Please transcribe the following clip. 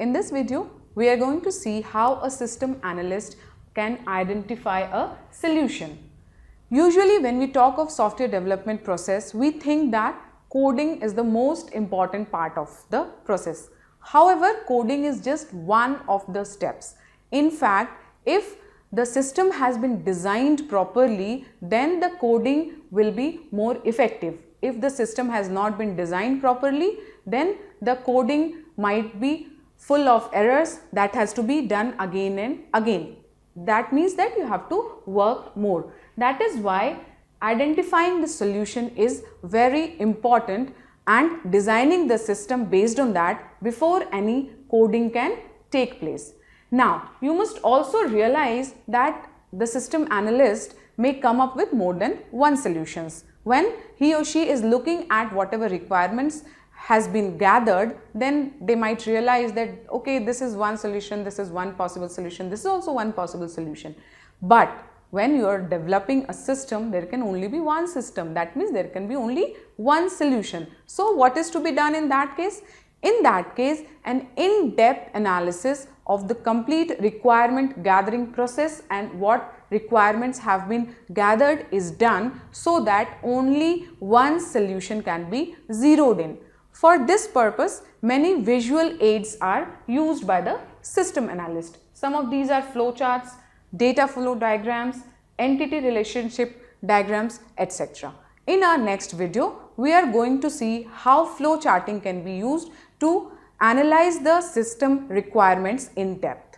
In this video, we are going to see how a system analyst can identify a solution. Usually when we talk of software development process, we think that coding is the most important part of the process. However, coding is just one of the steps. In fact, if the system has been designed properly, then the coding will be more effective. If the system has not been designed properly, then the coding might be full of errors that has to be done again and again. That means that you have to work more. That is why identifying the solution is very important and designing the system based on that before any coding can take place. Now, you must also realize that the system analyst may come up with more than one solutions. When he or she is looking at whatever requirements has been gathered, then they might realize that okay, this is one solution, this is one possible solution, this is also one possible solution. But when you are developing a system, there can only be one system. That means there can be only one solution. So what is to be done in that case? In that case, an in-depth analysis of the complete requirement gathering process and what requirements have been gathered is done so that only one solution can be zeroed in. For this purpose, many visual aids are used by the system analyst. Some of these are flowcharts, data flow diagrams, entity relationship diagrams, etc. In our next video, we are going to see how flow charting can be used to analyze the system requirements in depth.